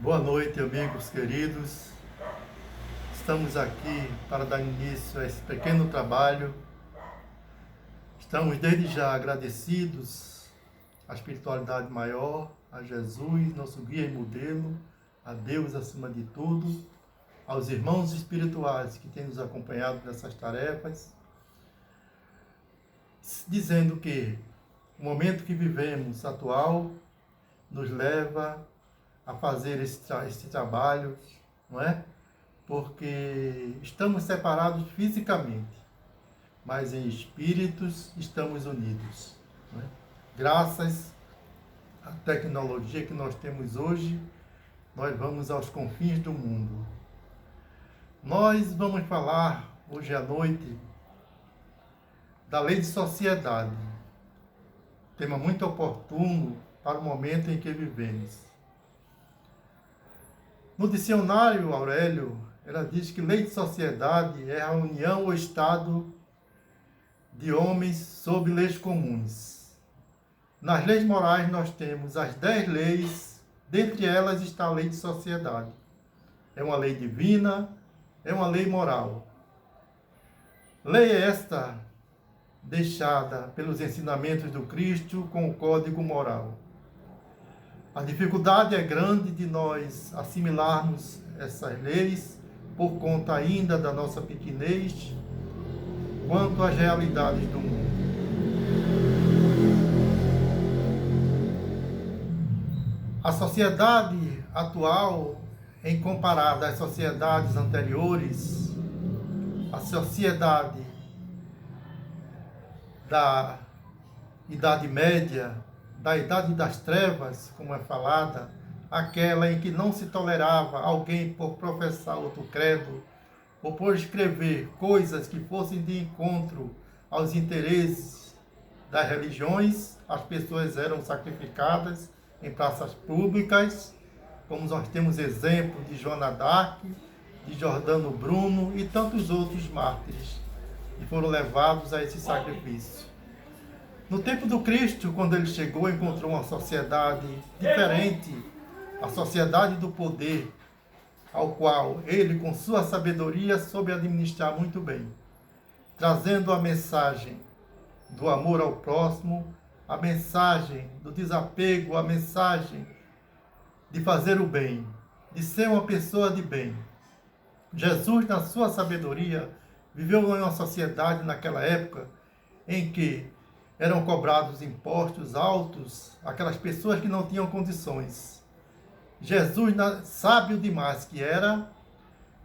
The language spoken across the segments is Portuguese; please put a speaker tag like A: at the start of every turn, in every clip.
A: Boa noite, amigos queridos. Estamos aqui para dar início a esse pequeno trabalho. Estamos desde já agradecidos à espiritualidade maior, a Jesus, nosso guia e modelo, a Deus acima de tudo, aos irmãos espirituais que têm nos acompanhado nessas tarefas, dizendo que o momento que vivemos atual nos leva a fazer esse trabalho, não é? Porque estamos separados fisicamente, mas em espíritos estamos unidos, não é? Graças à tecnologia que nós temos hoje, nós vamos aos confins do mundo. Nós vamos falar hoje à noite da lei de sociedade, tema muito oportuno para o momento em que vivemos. No dicionário Aurélio, ela diz que lei de sociedade é a união ou estado de homens sob leis comuns. Nas leis morais nós temos as 10 leis, dentre elas está a lei de sociedade. É uma lei divina, é uma lei moral. Lei esta deixada pelos ensinamentos do Cristo com o código moral. A dificuldade é grande de nós assimilarmos essas leis por conta ainda da nossa pequenez quanto às realidades do mundo. A sociedade atual, em comparada às sociedades anteriores, a sociedade da Idade Média, da Idade das Trevas, como é falada, aquela em que não se tolerava alguém por professar outro credo, ou por escrever coisas que fossem de encontro aos interesses das religiões, as pessoas eram sacrificadas em praças públicas, como nós temos exemplo de Joana d'Arc, de Giordano Bruno e tantos outros mártires que foram levados a esse sacrifício. No tempo do Cristo, quando ele chegou, encontrou uma sociedade diferente, a sociedade do poder, ao qual ele, com sua sabedoria, soube administrar muito bem, trazendo a mensagem do amor ao próximo, a mensagem do desapego, a mensagem de fazer o bem, de ser uma pessoa de bem. Jesus, na sua sabedoria, viveu em uma sociedade naquela época em que eram cobrados impostos altos àquelas pessoas que não tinham condições. Jesus, sábio demais que era,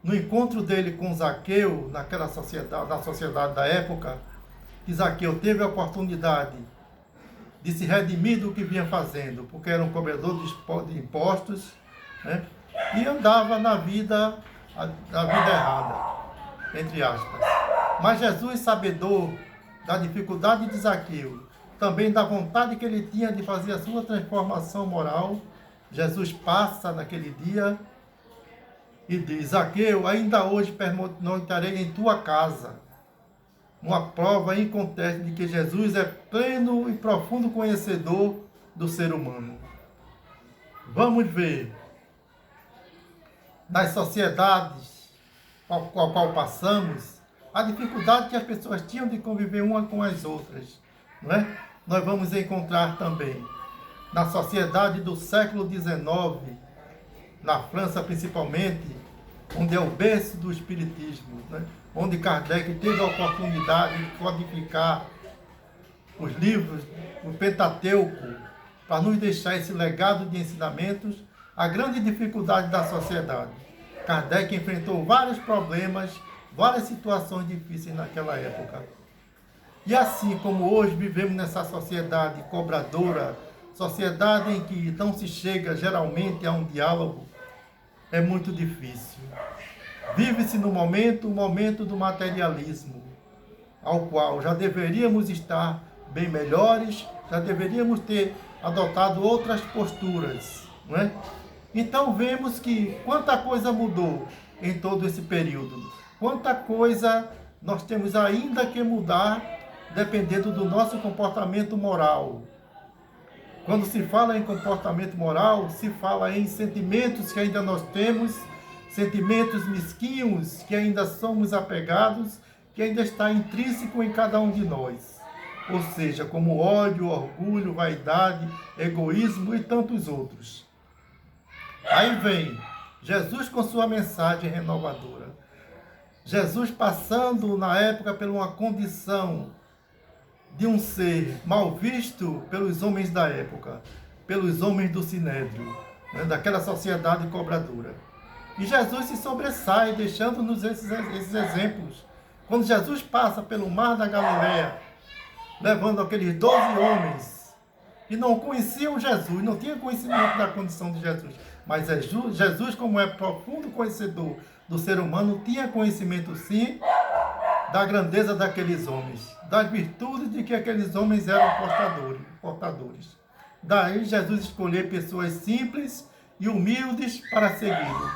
A: no encontro dele com Zaqueu, naquela sociedade, na sociedade da época, que Zaqueu teve a oportunidade de se redimir do que vinha fazendo, porque era um cobrador de impostos, né? E andava na vida errada, entre aspas. Mas Jesus, sabedor da dificuldade de Zaqueu, também da vontade que ele tinha de fazer a sua transformação moral, Jesus passa naquele dia e diz: Zaqueu, ainda hoje pernoitarei em tua casa. Uma prova inconteste de que Jesus é pleno e profundo conhecedor do ser humano. Vamos ver nas sociedades com a qual passamos a dificuldade que as pessoas tinham de conviver umas com as outras, não é? Nós vamos encontrar também na sociedade do século XIX, na França principalmente, onde é o berço do espiritismo, né? Onde Kardec teve a oportunidade de codificar os livros, o Pentateuco, para nos deixar esse legado de ensinamentos, a grande dificuldade da sociedade. Kardec enfrentou vários problemas, várias situações difíceis naquela época. E assim como hoje vivemos nessa sociedade cobradora, sociedade em que não se chega geralmente a um diálogo, é muito difícil. Vive-se no momento, o momento do materialismo, ao qual já deveríamos estar bem melhores, já deveríamos ter adotado outras posturas, não é? Então vemos que quanta coisa mudou em todo esse período, quanta coisa nós temos ainda que mudar, dependendo do nosso comportamento moral. Quando se fala em comportamento moral, se fala em sentimentos que ainda nós temos, sentimentos mesquinhos que ainda somos apegados, que ainda está intrínseco em cada um de nós. Ou seja, como ódio, orgulho, vaidade, egoísmo e tantos outros. Aí vem Jesus com sua mensagem renovadora. Jesus passando na época por uma condição de um ser mal visto pelos homens da época, pelos homens do Sinédrio, né, daquela sociedade cobradora. E Jesus se sobressai, deixando-nos esses exemplos. Quando Jesus passa pelo mar da Galileia, levando aqueles 12 homens que não conheciam Jesus, não tinham conhecimento da condição de Jesus, mas Jesus, como é profundo conhecedor do ser humano, tinha conhecimento sim da grandeza daqueles homens, das virtudes de que aqueles homens eram portadores. Daí Jesus escolheu pessoas simples e humildes para segui-lo.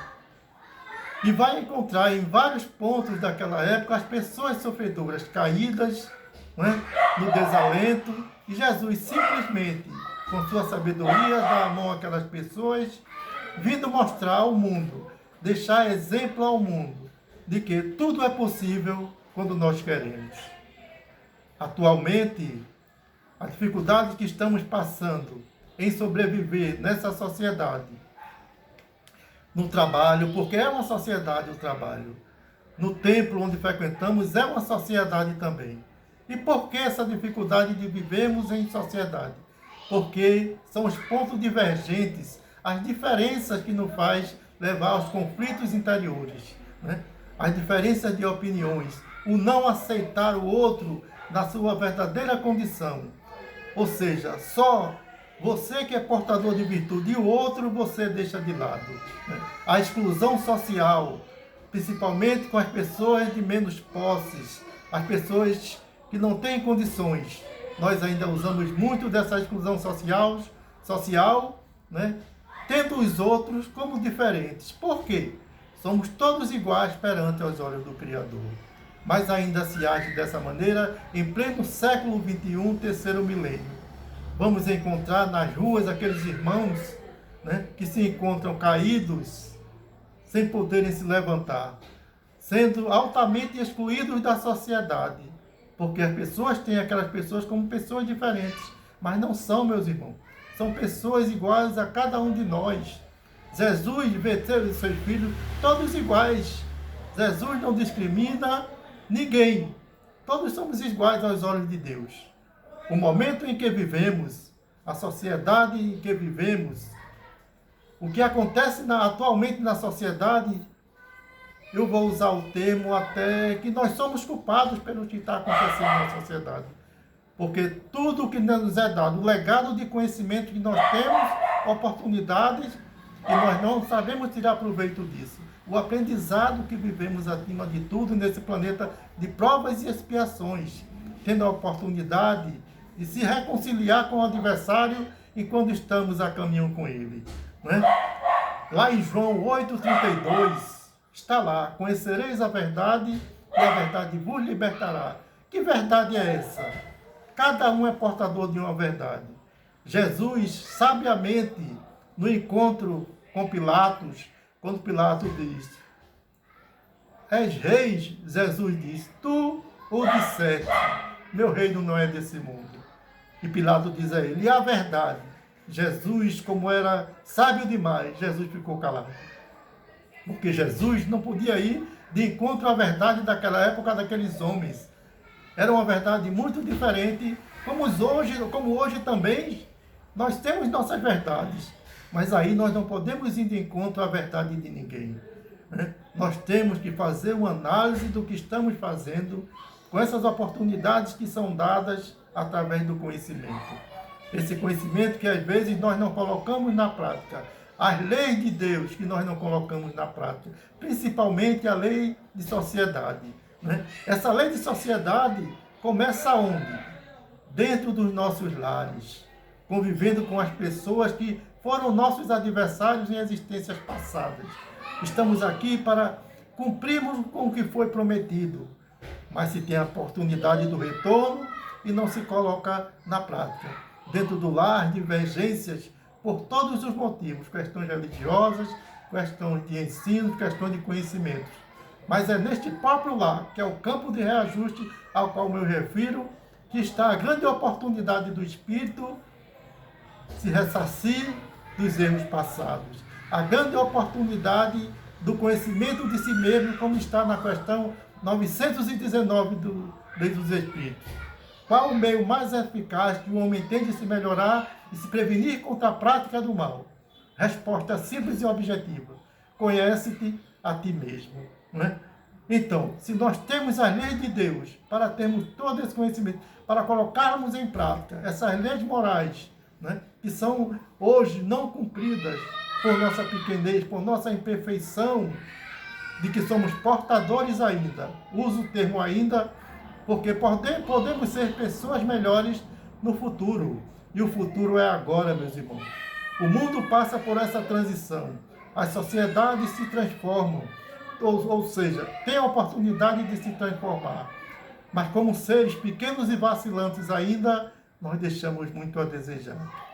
A: E vai encontrar em vários pontos daquela época as pessoas sofredoras, caídas, né, no desalento, e Jesus simplesmente, com sua sabedoria, dá a mão àquelas pessoas, vindo mostrar ao mundo, deixar exemplo ao mundo, de que tudo é possível quando nós queremos. Atualmente, a dificuldade que estamos passando em sobreviver nessa sociedade, no trabalho, porque é uma sociedade o trabalho, no templo onde frequentamos é uma sociedade também. E por que essa dificuldade de vivermos em sociedade? Porque são os pontos divergentes, as diferenças que nos faz levar aos conflitos interiores, né? As diferenças de opiniões, o não aceitar o outro na sua verdadeira condição. Ou seja, só você que é portador de virtude e o outro você deixa de lado, né? A exclusão social, principalmente com as pessoas de menos posses, as pessoas que não têm condições. Nós ainda usamos muito dessa exclusão social, né? Tendo os outros como diferentes. Por quê? Somos todos iguais perante os olhos do Criador. Mas ainda se age dessa maneira em pleno século XXI, terceiro milênio. Vamos encontrar nas ruas aqueles irmãos, né, que se encontram caídos, sem poderem se levantar, sendo altamente excluídos da sociedade, porque as pessoas têm aquelas pessoas como pessoas diferentes, mas não são, meus irmãos. São pessoas iguais a cada um de nós. Jesus vê seus filhos todos iguais. Jesus não discrimina ninguém. Todos somos iguais aos olhos de Deus. O momento em que vivemos, a sociedade em que vivemos, o que acontece atualmente na sociedade, eu vou usar o termo até que nós somos culpados pelo que está acontecendo na sociedade. Porque tudo que nos é dado, o legado de conhecimento que nós temos, oportunidades, e nós não sabemos tirar proveito disso. O aprendizado que vivemos acima de tudo nesse planeta de provas e expiações, tendo a oportunidade de se reconciliar com o adversário enquanto estamos a caminho com ele. Né? Lá em João 8,32, está lá: conhecereis a verdade e a verdade vos libertará. Que verdade é essa? Cada um é portador de uma verdade. Jesus, sabiamente, no encontro com Pilatos, quando Pilatos diz: és rei, Jesus diz: tu o disseste, meu reino não é desse mundo. E Pilatos diz a ele: e a verdade? Jesus, como era sábio demais, Jesus ficou calado. Porque Jesus não podia ir de encontro à verdade daquela época, daqueles homens. Era uma verdade muito diferente, como hoje também, nós temos nossas verdades. Mas aí nós não podemos ir de encontro à verdade de ninguém, né? Nós temos que fazer uma análise do que estamos fazendo com essas oportunidades que são dadas através do conhecimento. Esse conhecimento que às vezes nós não colocamos na prática. As leis de Deus que nós não colocamos na prática. Principalmente a lei de sociedade, né? Essa lei de sociedade começa onde? Dentro dos nossos lares. Convivendo com as pessoas que foram nossos adversários em existências passadas. Estamos aqui para cumprirmos com o que foi prometido. Mas se tem a oportunidade do retorno e não se coloca na prática. dentro do lar, divergências por todos os motivos, questões religiosas, questões de ensino, questões de conhecimentos. Mas é neste próprio lar, que é o campo de reajuste ao qual me refiro, que está a grande oportunidade do espírito se ressarcir dos erros passados. A grande oportunidade do conhecimento de si mesmo, como está na questão 919 do Livro dos Espíritos. Qual o meio mais eficaz que o homem tem de se melhorar e se prevenir contra a prática do mal? Resposta simples e objetiva. Conhece-te a ti mesmo. Né? Então, se nós temos as leis de Deus, para termos todo esse conhecimento, para colocarmos em prática essas leis morais, né, que são hoje não cumpridas por nossa pequenez, por nossa imperfeição, de que somos portadores ainda. Uso o termo ainda, porque podemos ser pessoas melhores no futuro. E o futuro é agora, meus irmãos. O mundo passa por essa transição. As sociedades se transformam. Ou seja, tem a oportunidade de se transformar. Mas como seres pequenos e vacilantes ainda, nós deixamos muito a desejar.